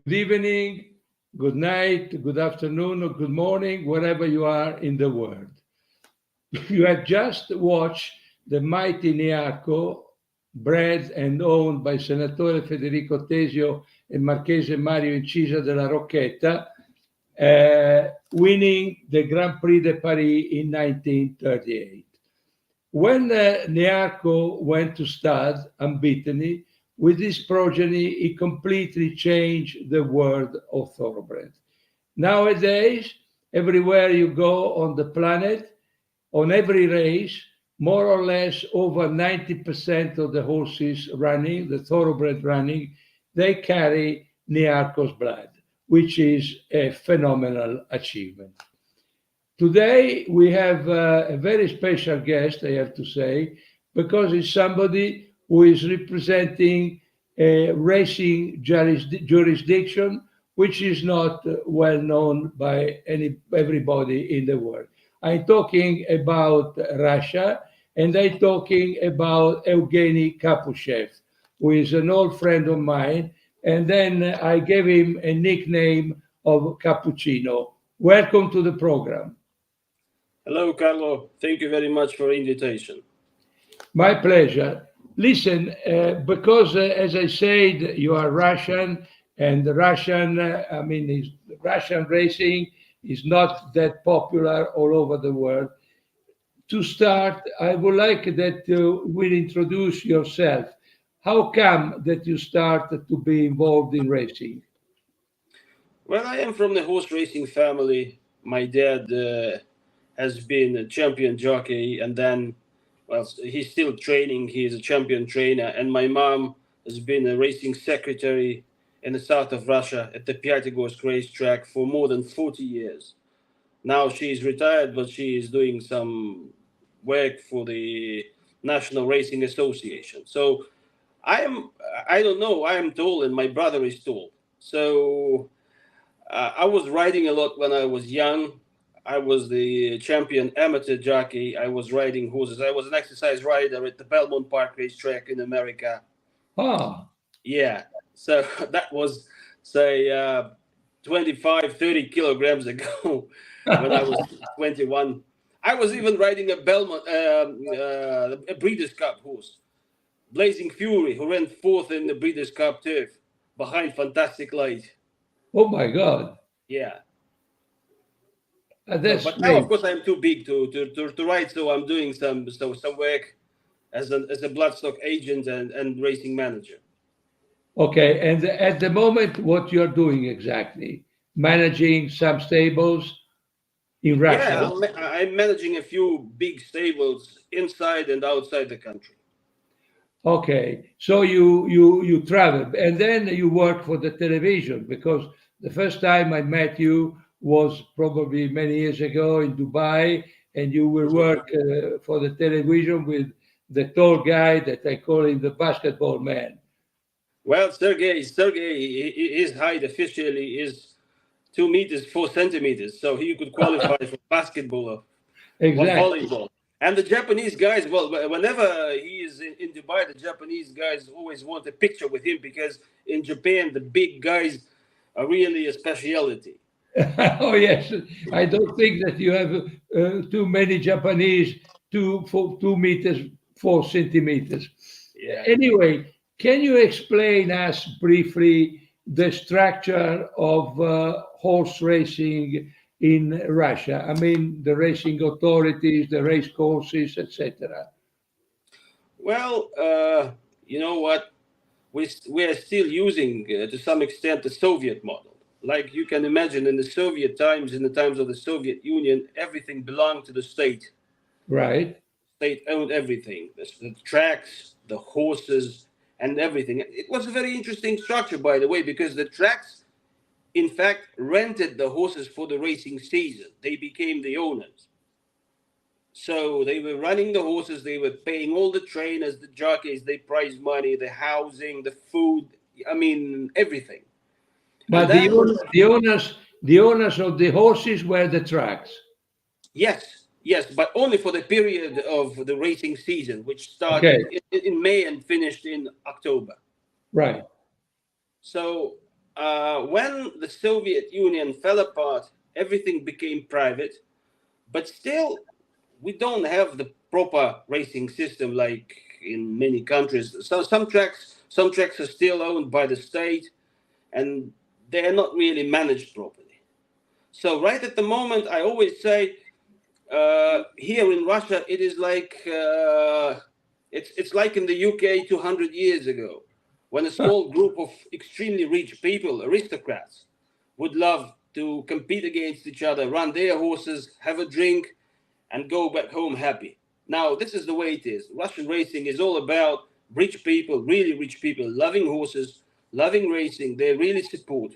good evening, good night, good afternoon, or good morning, wherever you are in the world. You have just watched the mighty Nearco, bred and owned by Senatore Federico Tesio and Marchese Mario Incisa della Rocchetta, winning the Grand Prix de Paris in 1938. When Nearco went to stud unbeaten, with his progeny, he completely changed the world of thoroughbred. Nowadays, everywhere you go on the planet, on every race, more or less over 90% of the horses running, the thoroughbred running, they carry Nearco's blood, which is a phenomenal achievement. Today, we have a very special guest, I have to say, because it's somebody who is representing a racing jurisdiction which is not well known by everybody in the world. I'm talking about Russia, and I'm talking about Evgeny Kappushev, who is an old friend of mine, and then I gave him a nickname of Cappuccino. Welcome to the program. Hello, Carlo. Thank you very much for the invitation. My pleasure. Listen, because as I said, you are Russian, and the Russian, Russian racing is not that popular all over the world. To start, I would like that you will introduce yourself. How come that you started to be involved in racing? Well, I am from the horse racing family. My dad has been a champion jockey, and then, well, he's still training. He is a champion trainer. And my mom has been a racing secretary in the south of Russia at the Pyatigorsk racetrack for more than 40 years. Now she's retired, but she is doing some work for the National Racing Association. So I don't know, I am tall and my brother is tall. So I was riding a lot when I was young. I was the champion amateur jockey. I was riding horses. I was an exercise rider at the Belmont Park racetrack in America. Ah, Yeah. So that was, say, 25, 30 kilograms ago when I was 21. I was even riding a Belmont, a Breeders' Cup horse, Blazing Fury, who ran fourth in the Breeders' Cup turf behind Fantastic Light. oh my God. Yeah. That's But now, of strange. course, I'm too big to ride, so I'm doing some work as a bloodstock agent and racing manager. Okay, and at the moment, what you're doing exactly? Managing some stables in Yeah, Russia. I'm managing a few big stables inside and outside the country. Okay, so you travel, and then you work for the television, because the first time I met you was probably many years ago in Dubai, and you will work for the television with the tall guy that I call him the basketball man. Well, his height officially is 2 meters 4 centimeters, so he could qualify for basketball or Exactly. volleyball. And the Japanese guys, well, whenever he is in Dubai, the Japanese guys always want a picture with him because in Japan, the big guys are really a speciality. Oh yes, I don't think that you have too many Japanese 2 meters 4 centimeters. Yeah. Anyway, can you explain us briefly the structure of horse racing in Russia? I mean, the racing authorities, the race courses, etc. Well, you know what? We are still using, to some extent, the Soviet model. Like you can imagine, in the Soviet times, in the times of the Soviet Union, everything belonged to the state. Right. State owned everything, the tracks, the horses, and everything. It was a very interesting structure, by the way, because the tracks, in fact, rented the horses for the racing season. They became the owners. So they were running the horses, they were paying all the trainers, the jockeys, they prize money, the housing, the food, I mean, everything. And But then, the owners of the horses were the tracks. yes, but only for the period of the racing season, which Okay. started in May and finished in October. Right. So when the Soviet Union fell apart, everything became private, but still, we don't have the proper racing system like in many countries. So some tracks are still owned by the state, and they are not really managed properly. So right at the moment, I always say here in Russia, it is like it's like in the UK 200 years ago, when a small group of extremely rich people, aristocrats, would love to compete against each other, run their horses, have a drink, and go back home happy. Now, this is the way it is. Russian racing is all about rich people, really rich people, loving horses, loving racing. They really support.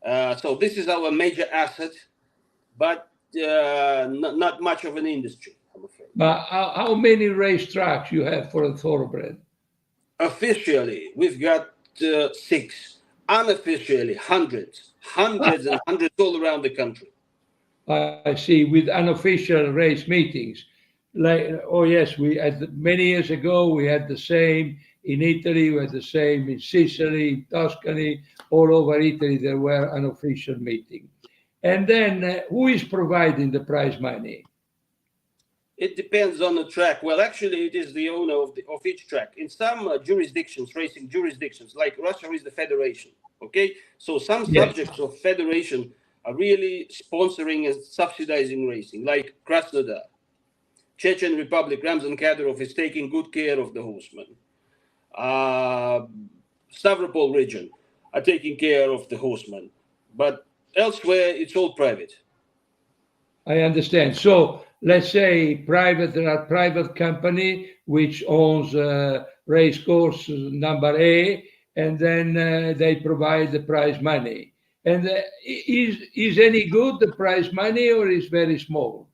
So this is our major asset, but not much of an industry, I'm afraid. But how many racetracks you have for a thoroughbred? Officially, we've got 6. Unofficially, hundreds and hundreds all around the country. I see, with unofficial race meetings. Like, oh yes, we had many years ago we had the same in Italy, we had the same in Sicily, in Tuscany, all over Italy there were unofficial meetings. And then who is providing the prize money? It depends on the track. Well, actually, it is the owner of each track. In some jurisdictions, racing jurisdictions, like Russia is the federation. Okay, so some Yes. subjects of federation are really sponsoring and subsidizing racing, like Krasnodar. Chechen Republic, Ramzan Kadyrov is taking good care of the horsemen. Uh, Stavropol region are taking care of the horsemen. But elsewhere, it's all private. I understand. So let's say there are private company which owns race course number A, and then they provide the prize money. And is any good the prize money, or is very small?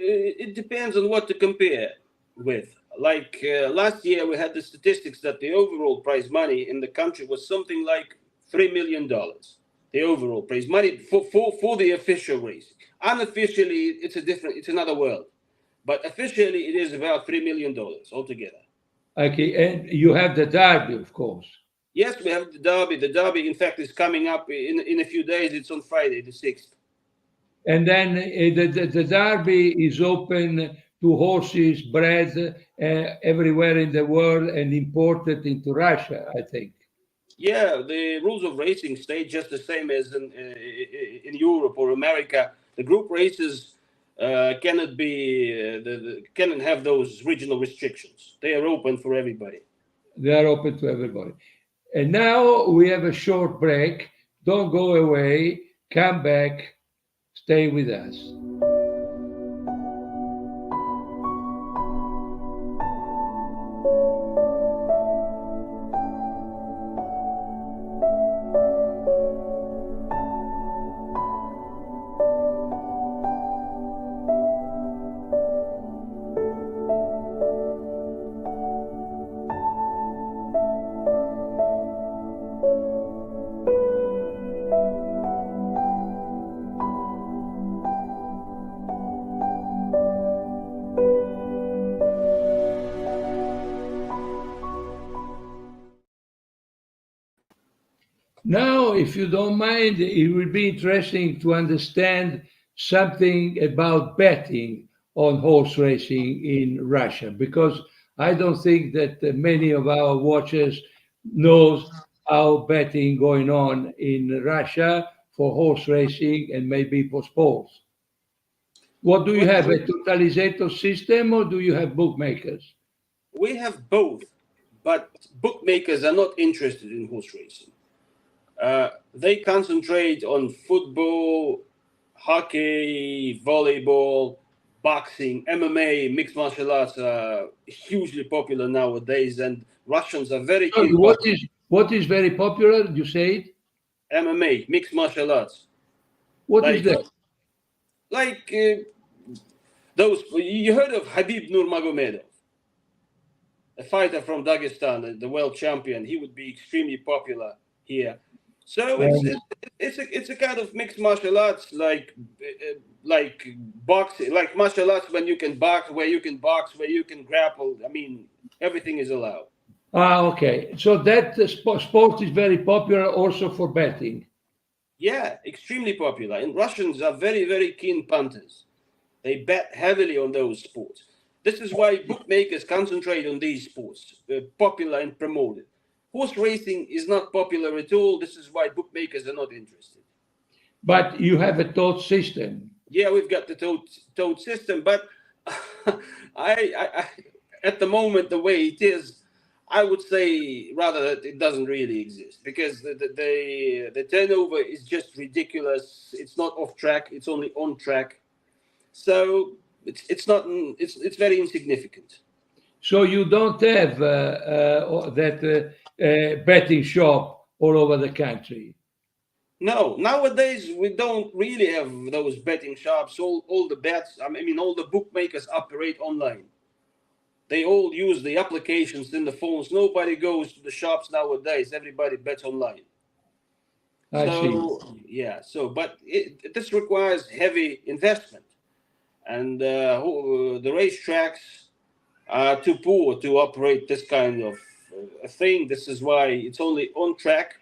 It depends on what to compare with. Like last year, we had the statistics that the overall prize money in the country was something like $3 million. The overall prize money for the official race. Unofficially, it's another world. But officially, it is about $3 million altogether. Okay, and you have the derby, of course. Yes, we have the derby. The derby, in fact, is coming up in a few days. It's on Friday, the 6th. And then the derby is open to horses bred everywhere in the world and imported into Russia, I think. Yeah, the rules of racing stay just the same as in Europe or America. The group races cannot have those regional restrictions. They are open for everybody. They are open to everybody. And now we have a short break. Don't go away. Come back. Stay with us. Now, if you don't mind, it will be interesting to understand something about betting on horse racing in Russia, because I don't think that many of our watchers knows how betting going on in Russia for horse racing and maybe for sports. What do you have, a totalizator system, or do you have bookmakers? We have both, but bookmakers are not interested in horse racing. They concentrate on football, hockey, volleyball, boxing, MMA, mixed martial arts are hugely popular nowadays, and Russians are very Sorry, keen. what is very popular? You say it. MMA, mixed martial arts. What is that? Like those, you heard of Habib Nurmagomedov, a fighter from Dagestan, the world champion. He would be extremely popular here. So it's a kind of mixed martial arts, like boxing, like martial arts when you can box, where you can grapple. I mean, everything is allowed. Ah, okay. So that sport is very popular also for betting. Yeah, extremely popular. And Russians are very, very keen punters. They bet heavily on those sports. This is why bookmakers concentrate on these sports, popular and promoted. Horse racing is not popular at all. This is why bookmakers are not interested. But you have a tote system. Yeah, we've got the toad system, but I, at the moment, the way it is, I would say rather that it doesn't really exist because the turnover is just ridiculous. It's not off track; it's only on track. So it's not it's very insignificant. So you don't have that betting shop all over the country. No, nowadays we don't really have those betting shops. All the bets, I mean, all the bookmakers operate online. They all use the applications in the phones. Nobody goes to the shops nowadays. Everybody bets online. I see. So yeah, but this requires heavy investment, and the racetracks are too poor to operate this kind of thing. This is why it's only on track.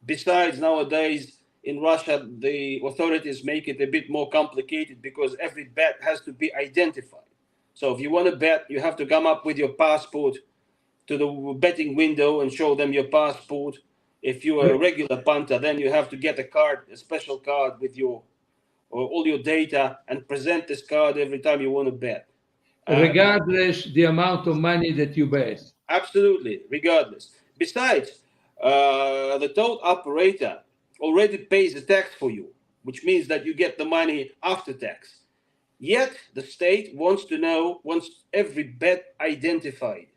Besides, nowadays in Russia, the authorities make it a bit more complicated because every bet has to be identified. So if you want to bet, you have to come up with your passport to the betting window and show them your passport. If you are a regular punter, then you have to get a card, a special card with your or all your data, and present this card every time you want to bet. Uh, Regardless the amount of money that you bet. Absolutely, regardless. Besides, the toll operator already pays the tax for you, which means that you get the money after tax. Yet the state wants every bet identified.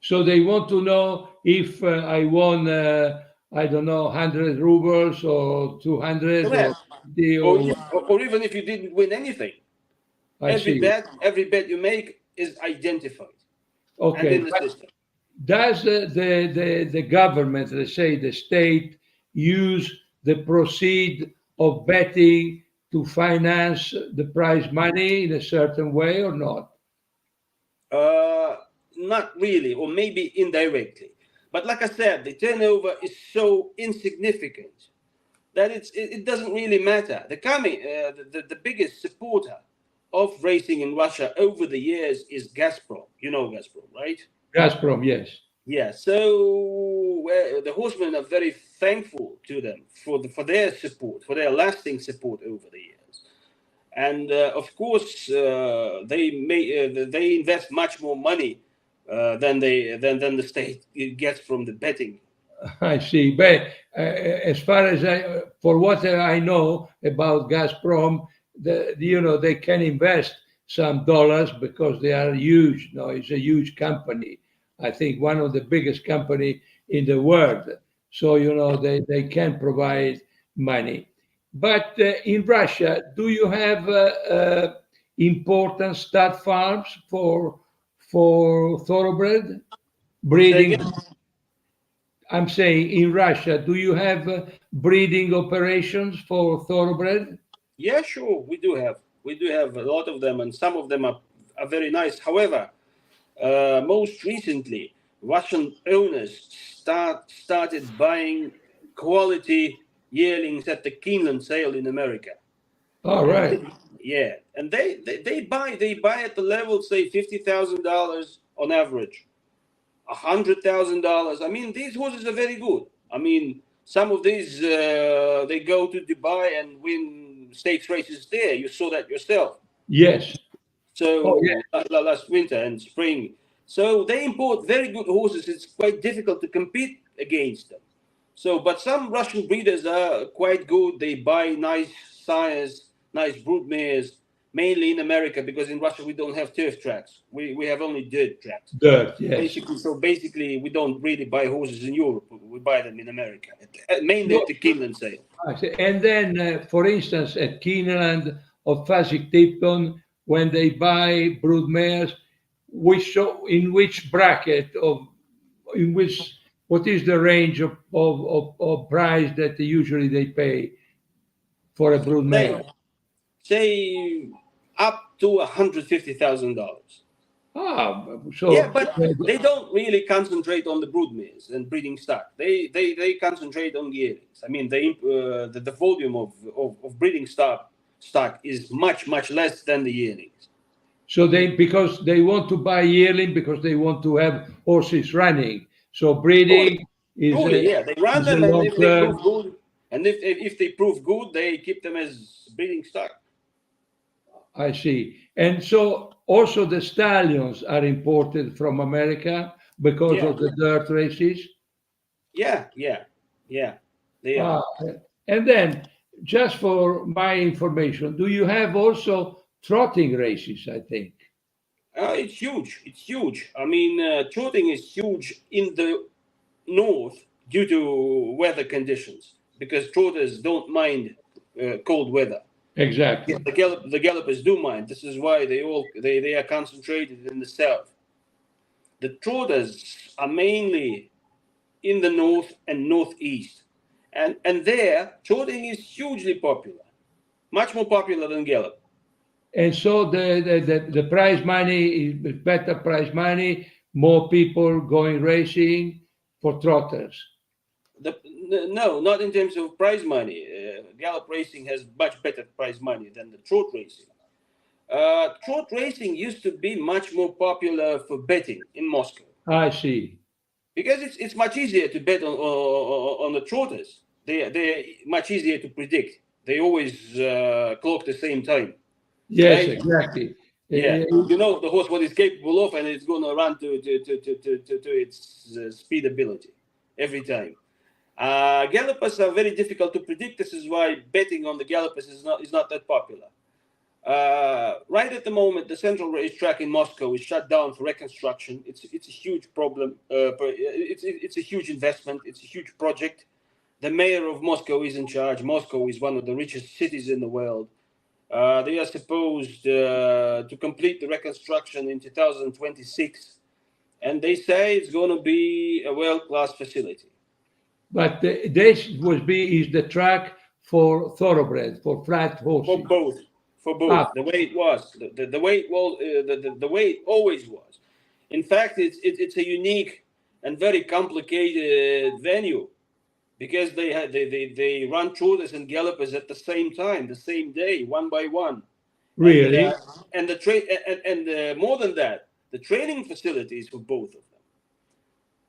So they want to know if I won, I don't know, 100 rubles or 200 or Correct. 50 or Or even if you didn't win anything, I see. every bet you make is identified and Okay, in the but system. does the government, let's say the state, use the proceed of betting to finance the prize money in a certain way or not? Uh, Not really, or maybe indirectly. But like I said, the turnover is so insignificant that it doesn't really matter. The biggest supporter of racing in Russia over the years is Gazprom. You know Gazprom, right? Gazprom, yes. Yeah. So the horsemen are very thankful to them for their support, for their lasting support over the years. And of course, they invest much more money than the state gets from the betting. I see. But as far as for what I know about Gazprom, they can invest some dollars because they are huge. No, it's a huge company. I think one of the biggest company in the world. So they can provide money. But in Russia, do you have important stud farms for thoroughbred Say breeding? again? I'm saying in Russia, do you have breeding operations for thoroughbred? Yeah, sure, we do have a lot of them, and some of them are very nice. However, most recently, Russian owners started buying quality yearlings at the Keeneland sale in America. All And right. yeah, and they buy at the level, say, $50,000 on average, $100,000. I mean, these horses are very good. I mean, some of these they go to Dubai and win stakes races there. You saw that yourself. Yes. Oh, So yeah. last winter and spring. So they import very good horses. It's quite difficult to compete against them. So, but some Russian breeders are quite good. They buy nice sires, nice brood mares, mainly in America because in Russia we don't have turf tracks. We have only dirt tracks. Dirt. Yes. Basically, we don't really buy horses in Europe. We buy them in America, mainly at No, the Keeneland sale. I see. And then, for instance, at Keeneland or Fasig Tipton, when they buy brood mares, in which bracket of in which what is the range of price that usually they pay for a brood Say mare? say up to $150,000. So Yeah, but they don't really concentrate on the broodmares and breeding stock. They concentrate on yearlings. I mean, the volume of breeding stock is much less than the yearlings. so they because they want to buy yearling because they want to have horses running. So breeding Truly, yeah, they run is a them, and long if they term. prove good, and if they prove good, they keep them as breeding stock. I see. And so also the stallions are imported from America because Yeah, of the dirt races. yeah. They are. Ah, and then, just for my information, do you have also trotting races? I think. It's huge. It's huge. I mean, trotting is huge in the north due to weather conditions because trotters don't mind cold weather. Yeah, Exactly. the gallopers do mind. This is why they are concentrated in the south. The trotters are mainly in the north and northeast, and there trotting is hugely popular, much more popular than gallop. And so the prize money is better prize money, more people going racing for trotters. No, not in terms of prize money. Gallop racing has much better prize money than the trot racing. Trot racing used to be much more popular for betting in Moscow I see. because it's much easier to bet on the trotters. They're much easier to predict. They always clock the same time, Yes, right? exactly. Yeah, Eh, you know the horse what it's capable of, and it's gonna run to its speed ability every time. Gallopers are very difficult to predict. This is why betting on the gallopers is not that popular. Right at the moment, the central racetrack in Moscow is shut down for reconstruction. It's a huge problem. It's a huge investment. It's a huge project. The mayor of Moscow is in charge. Moscow is one of the richest cities in the world. They are supposed to complete the reconstruction in 2026, and they say it's going to be a world-class facility. But this would be is the track for thoroughbred for flat For horses. both, for Ah, both, the way it was, the way it was, the way it always was. In fact, it's a unique and very complicated venue because they run trotters and gallopers at the same time, the same day, one by one, and really? and the train and more than that, the training facilities for both of them.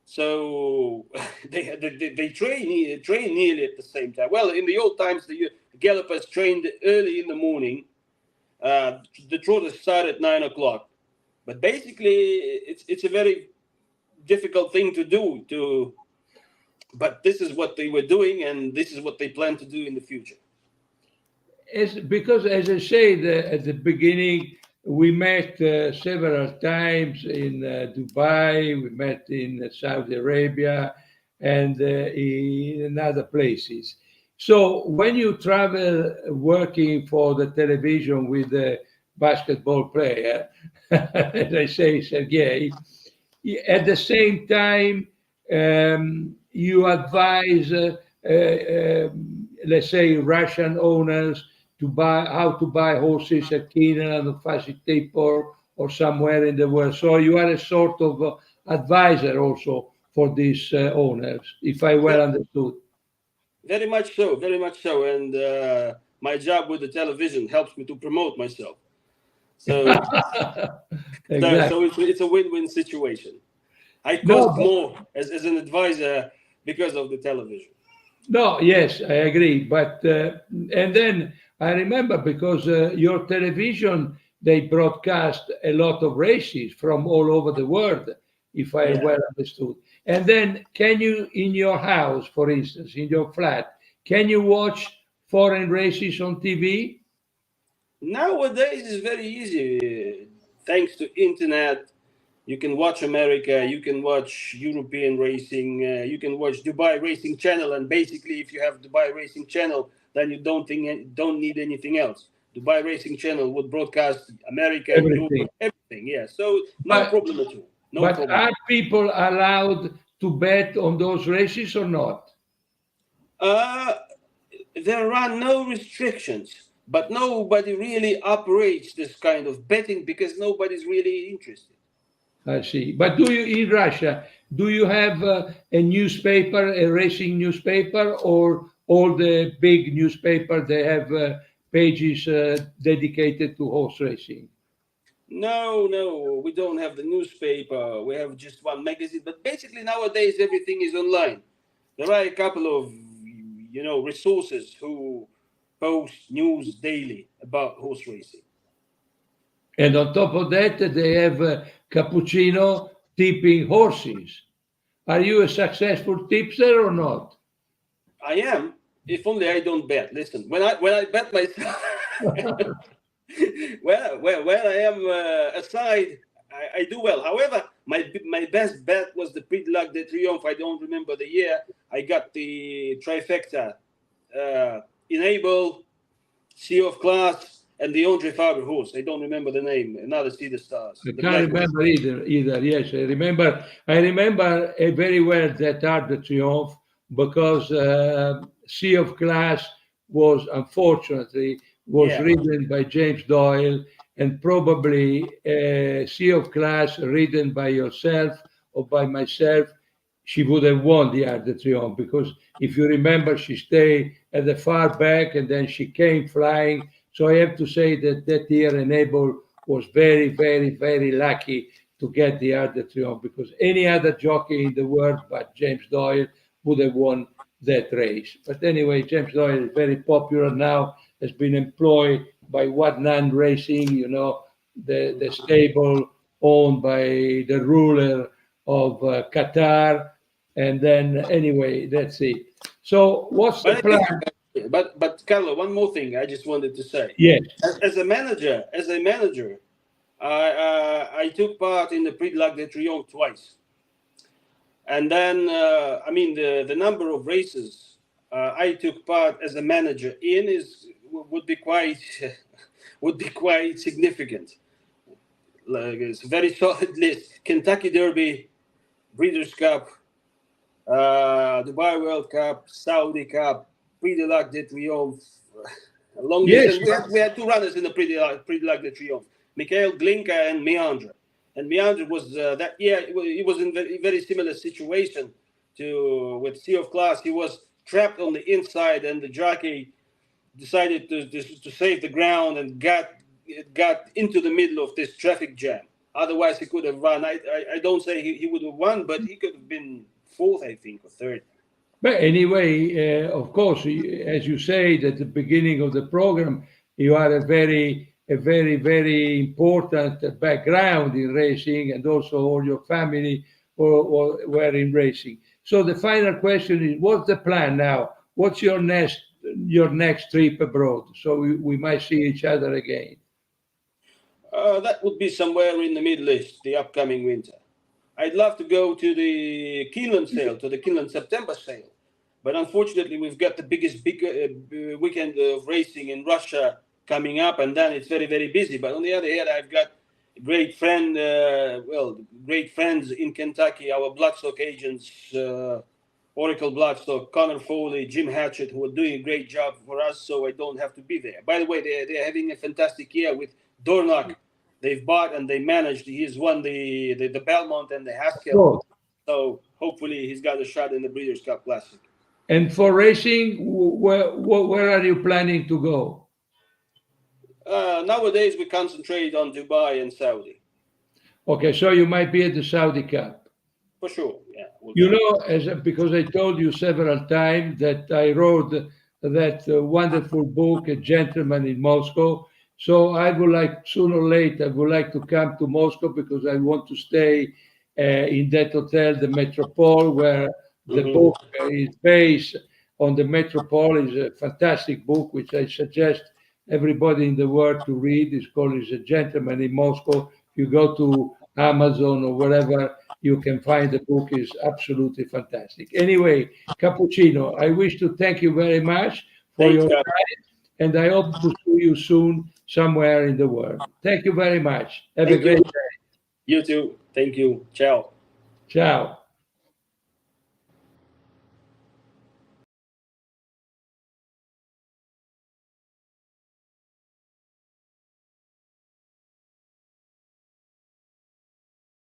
So they train nearly at the same time. Well, in the old times, the gallopers trained early in the morning. The trotters start at 9 o'clock. But basically, it's a very difficult thing to do. But this is what they were doing, and this is what they plan to do in the future. Because, as I said at the beginning, we met several times in Dubai, we met in Saudi Arabia, and in other places. So, when you travel working for the television with a basketball player, as I say, Sergei, at the same time, you advise, let's say, Russian owners to buy how to buy horses at Keeneland or Facilitator or somewhere in the world. So you are a sort of advisor also for these owners, if I well understood. Very much so, very much so. And my job with the television helps me to promote myself. So, so Exactly. it's a win-win situation. I No, cost more as an advisor because of the television. no, yes, I agree. But and then I remember because your television they broadcast a lot of races from all over the world, if I Yeah. well understood. And then can you in your house, for instance, in your flat, can you watch foreign races on TV? Nowadays it's very easy. Thanks to internet, you can watch America, you can watch European racing, you can watch Dubai Racing Channel, and basically, if you have Dubai Racing Channel, then you don't need anything else. Dubai Racing Channel would broadcast America, Everything. Europe, everything. Yeah, so no But problem at all. No but problem. are people allowed to bet on those races or not? Uh, there are no restrictions, but nobody really operates this kind of betting because nobody's really interested. I see. But do you in Russia? Do you have a newspaper, a racing newspaper, or all the big newspaper they have pages dedicated to horse racing? No, no, we don't have the newspaper. We have just one magazine. But basically nowadays everything is online. There are a couple of resources who post news daily about horse racing. And on top of that, they have cappuccino tipping horses. Are you a successful tipster or not? I am, if only I don't bet. Listen, when I bet myself, when I am aside, I do well. However, my best bet was the Prix de l'Arc de Triomphe. I don't remember the year. I got the trifecta: Enable, Sea of Class, and the Andre Faber horse. I don't remember the name. Another See the Stars. I The can't black horse. remember either. Yes, I remember. I remember very well that Arc de Triomphe because Sea of Glass was unfortunately Yeah. ridden by James Doyle, and probably Sea of Glass ridden by yourself or by myself, she would have won the Arc de Triomphe because if you remember, she stayed at the far back and then she came flying. So I have to say that that year Enable was very, very, very lucky to get the Arc de Triomphe because any other jockey in the world but James Doyle would have won that race. But anyway, James Doyle is very popular now, has been employed by Wadnan Racing, the stable owned by the ruler of Qatar. And then, anyway, that's it. So, what's the But I plan? think, but Carlo, one more thing I just wanted to say. Yes. As a manager, I took part in the Prix de l'Arc de Triomphe twice, and then the number of races I took part as a manager in would be quite significant. Like it's a very solid list: Kentucky Derby, Breeders' Cup, Dubai World Cup, Saudi Cup, Prix de l'Arc de Triomphe. Long Yes. distance. We had two runners in the Prix de l'Arc de Triomphe: Mikhail Glinka and Meandra. And Meandra was that year. He was in a very similar situation with Sea of Class. He was trapped on the inside, and the jockey decided to save the ground and got into the middle of this traffic jam. Otherwise, he could have run. I don't say he would have won, but he could have been fourth, I think, or third. But anyway, of course, as you said at the beginning of the program, you are a very, very important background in racing, and also all your family were in racing. So the final question is, what's the plan now? What's your next trip abroad? So we might see each other again. That would be somewhere in the Middle East, the upcoming winter. I'd love to go to the Keeneland sale, to the Keeneland September sale. But unfortunately, we've got the biggest weekend of racing in Russia coming up, and then it's very, very busy. But on the other hand, I've got a great friends in Kentucky, our bloodstock agents, Oracle Bloodstock, Connor Foley, Jim Hatchett, who are doing a great job for us, so I don't have to be there. By the way, they're having a fantastic year with Dornock. They've bought and they managed. He's won the Belmont and the Haskell. So hopefully he's got a shot in the Breeders' Cup Classic. And for racing, where are you planning to go? Nowadays, we concentrate on Dubai and Saudi. Okay, so you might be at the Saudi Cup. For sure, yeah. Because I told you several times that I wrote that wonderful book, A Gentleman in Moscow. So I would like, sooner or later, I would like to come to Moscow because I want to stay in that hotel, the Metropole, where the book is based on the Metropole. Is a fantastic book, which I suggest everybody in the world to read. It's called A Gentleman in Moscow. You go to Amazon or wherever, you can find the book. Is absolutely fantastic. Anyway, Cappuccino, I wish to thank you very much for your time, and I hope to see you soon somewhere in the world. Thank you very much. Have a great day. You too. Thank you. Ciao. Ciao.